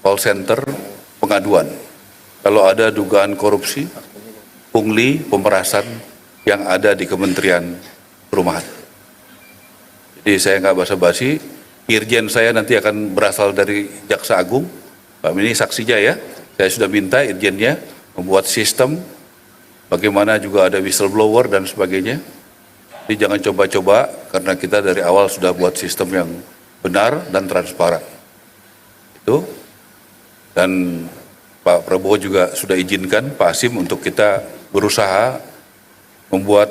call center pengaduan. Kalau ada dugaan korupsi, pungli, pemerasan yang ada di Kementerian Perumahan. Jadi saya nggak basa-basi, irjen saya nanti akan berasal dari Jaksa Agung. Pak ini saksinya ya, saya sudah minta irjennya membuat sistem, bagaimana juga ada whistleblower dan sebagainya. Jadi jangan coba-coba, karena kita dari awal sudah buat sistem yang benar dan transparan. Itu, dan Pak Prabowo juga sudah izinkan Pak Hasim untuk kita berusaha membuat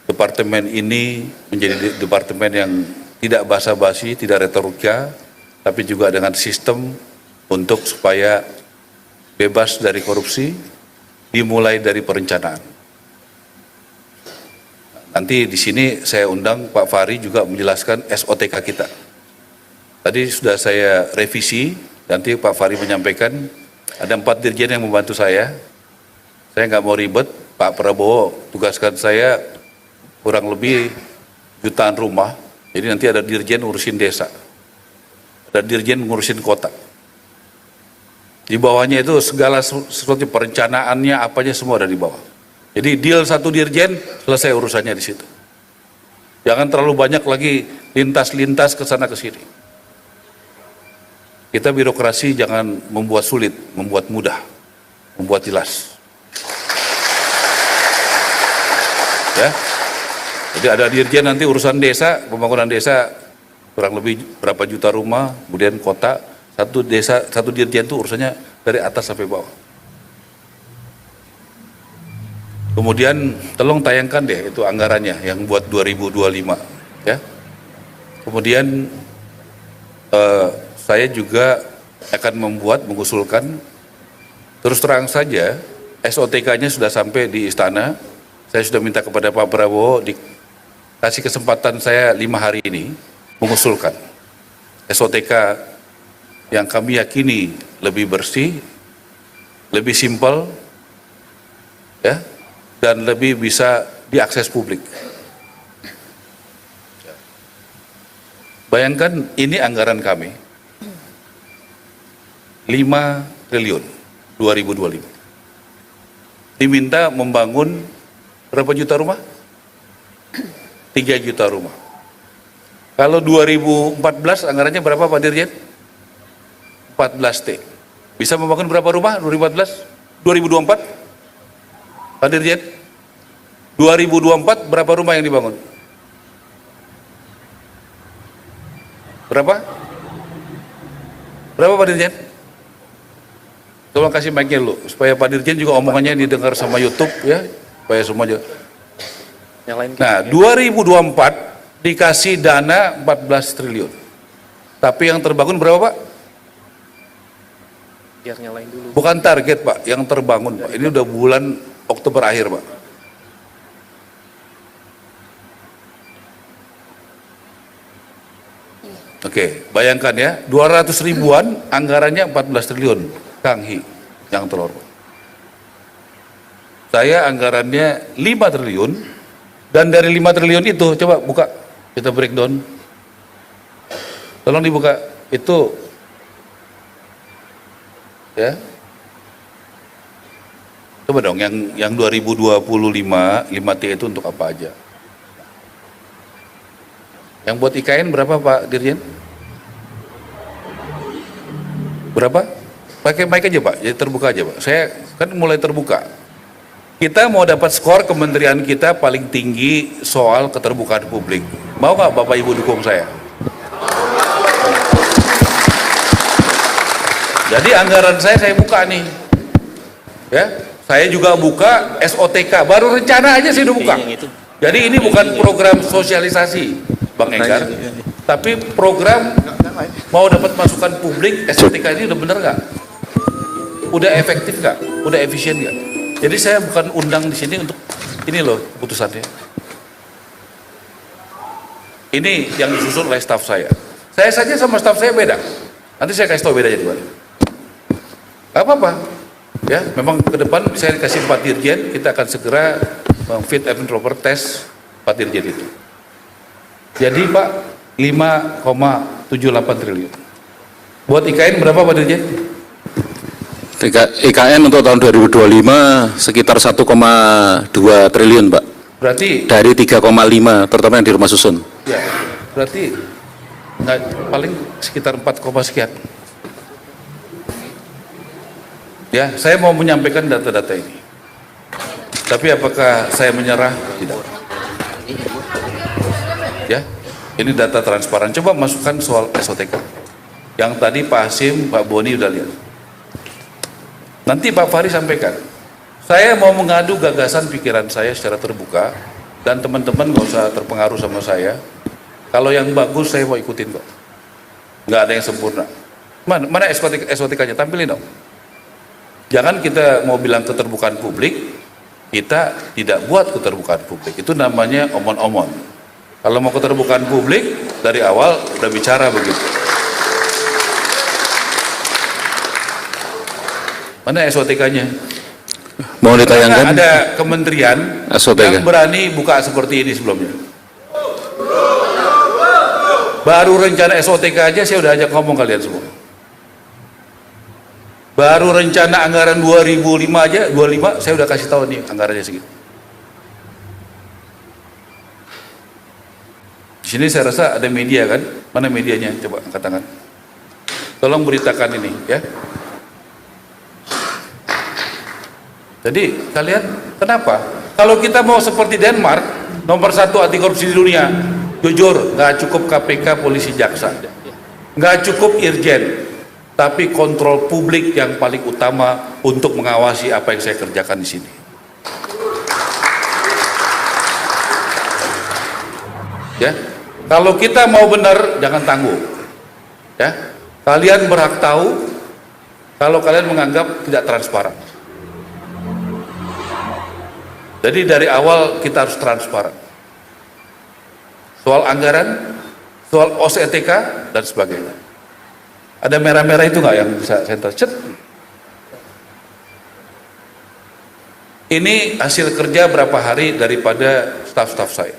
departemen ini menjadi departemen yang tidak basa-basi, tidak retorika, tapi juga dengan sistem untuk supaya bebas dari korupsi, dimulai dari perencanaan. Nanti di sini saya undang Pak Fahri juga menjelaskan SOTK kita. Tadi sudah saya revisi, nanti Pak Fahri menyampaikan, ada 4 dirjen yang membantu saya nggak mau ribet, Pak Prabowo tugaskan saya kurang lebih jutaan rumah, jadi nanti ada dirjen ngurusin desa, ada dirjen ngurusin kota. Di bawahnya itu segala sesuatu perencanaannya, apanya semua ada di bawah. Jadi deal satu dirjen, selesai urusannya di situ. Jangan terlalu banyak lagi lintas-lintas ke sana ke sini. Kita birokrasi jangan membuat sulit, membuat mudah, membuat jelas. Ya. Jadi ada dirjen nanti urusan desa, pembangunan desa kurang lebih berapa juta rumah, kemudian kota, satu desa, satu dirjen itu urusannya dari atas sampai bawah. Kemudian tolong tayangkan deh itu anggarannya yang buat 2025 ya. Kemudian saya juga akan mengusulkan, terus terang saja SOTK-nya sudah sampai di istana. Saya sudah minta kepada Pak Prabowo dikasih kesempatan saya 5 hari ini mengusulkan SOTK yang kami yakini lebih bersih, lebih simpel, ya, dan lebih bisa diakses publik. Bayangkan ini anggaran kami 5 triliun 2025. Diminta membangun berapa juta rumah? 3 juta rumah. Kalau 2014 anggarannya berapa Pak Dirjen? 14T. Bisa membangun berapa rumah 2014? 2024? Pak Dirjen? 2024 berapa rumah yang dibangun? Berapa? Berapa Pak Dirjen? Tolong kasih mic-nya dulu, supaya Pak Dirjen juga omongannya didengar sama YouTube ya, supaya semua juga. Yang lain Nah, 2024 dikasih dana 14 triliun. Tapi yang terbangun berapa Pak? biar nyalain dulu. Bukan target Pak, yang terbangun Pak. Ini udah bulan Oktober akhir Pak. Oke, bayangkan ya, 200 ribuan anggarannya 14 triliun, Kang Hi, yang terhormat. Saya anggarannya 5 triliun, dan dari 5 triliun itu, coba buka, kita breakdown. Tolong dibuka, itu, ya. Coba dong, yang 2025, 5T itu untuk apa aja? Yang buat IKN berapa Pak Dirjen? Berapa? Pakai mic aja Pak, jadi terbuka aja Pak. Saya kan mulai terbuka. Kita mau dapat skor kementerian kita paling tinggi soal keterbukaan publik. Mau nggak Bapak Ibu dukung saya? Jadi anggaran saya buka nih. Ya, saya juga buka SOTK, baru rencana aja saya udah buka. Jadi ini bukan program sosialisasi Bang Enggar, tapi program mau dapat masukan publik. SOTK ini udah bener nggak? Udah efektif nggak? Udah efisien nggak? Jadi saya bukan undang di sini untuk ini loh keputusannya. Ini yang disusun oleh staf saya. Saya saja sama staf saya beda. Nanti saya kasih tahu bedanya di mana. Gak apa-apa. Ya, memang ke depan saya kasih 4 dirjen, kita akan segera fit and proper test 4 dirjen itu. Jadi Pak, 5,78 triliun. Buat IKN berapa Pak Dirjen? IKN untuk tahun 2025 sekitar 1,2 triliun, Pak. Berarti Dari 3,5 terutama yang di rumah susun. ya, berarti paling sekitar 4, sekian. Ya, saya mau menyampaikan data-data ini. Tapi apakah saya menyerah? Tidak. Ya, ini data transparan. Coba masukkan soal SOTK. Yang tadi Pak Hasim, Pak Boni udah lihat. Nanti Pak Fahri sampaikan. Saya mau mengadu gagasan pikiran saya secara terbuka, dan teman-teman nggak usah terpengaruh sama saya. Kalau yang bagus saya mau ikutin kok. Nggak ada yang sempurna. Mana SOTK-nya? Tampilin dong. Jangan kita mau bilang keterbukaan publik, kita tidak buat keterbukaan publik. Itu namanya omon-omon. Kalau mau keterbukaan publik, dari awal udah bicara begitu. Mana SOTK-nya? Mau Karena ditayangkan? ada kementerian SOTK. yang berani buka seperti ini sebelumnya. Baru rencana SOTK aja saya udah ajak ngomong kalian semua. Baru rencana anggaran 2005 aja, 25 saya udah kasih tahu nih anggarannya segitu. Di sini saya rasa ada media kan? Mana medianya? Coba angkat tangan. Tolong beritakan ini ya. Jadi kalian kenapa? Kalau kita mau seperti Denmark, nomor 1 anti korupsi di dunia, jujur nggak cukup KPK, polisi, jaksa, nggak cukup Irjen, tapi kontrol publik yang paling utama untuk mengawasi apa yang saya kerjakan di sini. Ya, kalau kita mau benar jangan tangguh. Ya, kalian berhak tahu kalau kalian menganggap tidak transparan. Jadi dari awal kita harus transparan. Soal anggaran, soal OSETK, dan sebagainya. Ada merah-merah itu nggak yang bisa senter? Cet. Ini hasil kerja berapa hari daripada staf-staf saya.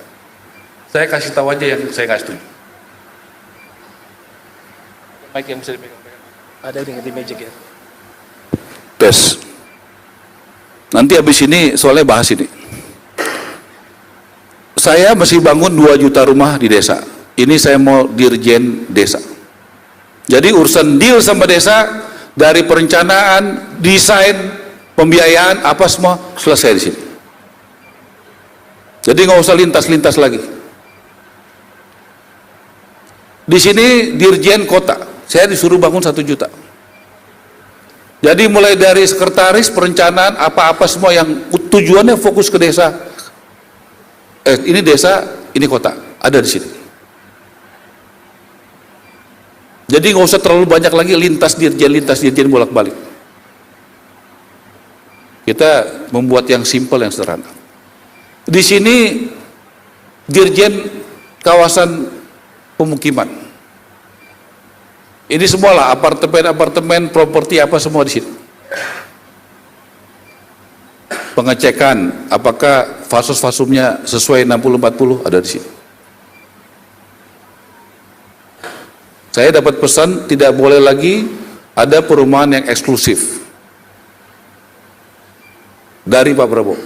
Saya kasih tahu aja yang saya nggak setuju. Mic yang bisa dipegang. Ada di meja ya. Tes. Nanti habis ini soalnya bahas ini. Saya masih bangun 2 juta rumah di desa. Ini saya mau dirjen desa. Jadi urusan deal sama desa, dari perencanaan, desain, pembiayaan, apa semua selesai di sini. Jadi nggak usah lintas-lintas lagi. Di sini dirjen kota, saya disuruh bangun 1 juta. Jadi mulai dari sekretaris, perencanaan, apa-apa semua yang tujuannya fokus ke desa. Ini desa, ini kota, ada di sini. Jadi nggak usah terlalu banyak lagi lintas dirjen bolak-balik. Kita membuat yang simpel, yang sederhana. Di sini dirjen kawasan pemukiman. Ini semualah apartemen, properti apa semua di sini. Pengecekan apakah fasum-fasumnya sesuai 60-40 ada di sini. Saya dapat pesan tidak boleh lagi ada perumahan yang eksklusif dari Pak Prabowo.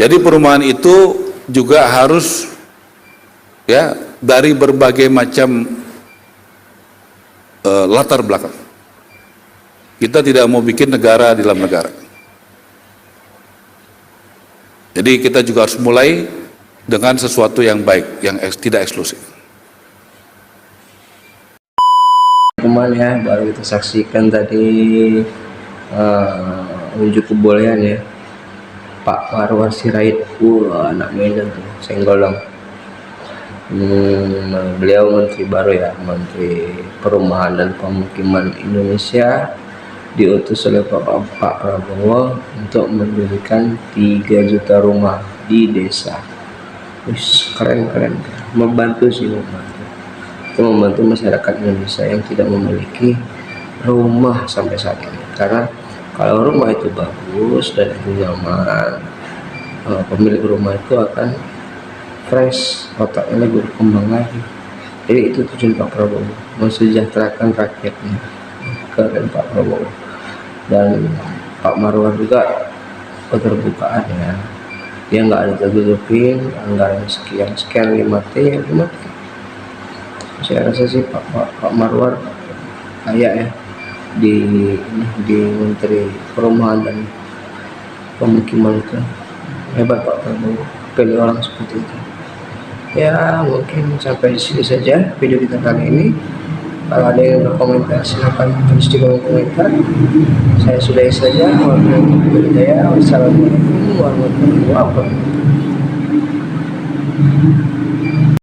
Jadi perumahan itu juga harus ya dari berbagai macam latar belakang. Kita tidak mau bikin negara di dalam negara. Jadi kita juga harus mulai dengan sesuatu yang baik, yang tidak eksklusif. Teman ya, baru kita saksikan tadi unjuk kebolehan ya Pak Marwar Sirait, anak Medan tuh, senggolong. Beliau menteri baru ya, Menteri Perumahan dan Pemukiman Indonesia, diutus oleh Pak Prabowo untuk mendirikan 3 juta rumah di desa. Wih, keren, membantu sih, itu membantu masyarakat Indonesia yang tidak memiliki rumah sampai saat ini. Karena kalau rumah itu bagus dan itu nyaman, pemilik rumah itu akan fresh, otaknya lagi berkembang lagi. Jadi itu tujuan Pak Prabowo, mensejahterakan rakyatnya. Keren Pak Prabowo. Dan Pak Marwar juga keterbukaan ya, dia nggak ada tutupin anggaran sekian 5T ya 5T. Saya rasa sih Pak Marwar kayak ya di Menteri Perumahan dan Pemukiman itu hebat Pak Prabowo, pilih orang seperti itu. Ya mungkin sampai di sini saja video kita kali ini. Kalau ada yang berkomentar silakan tulis di kolom komentar. Saya sudahi saja. Wassalamualaikum warahmatullahi wabarakatuh.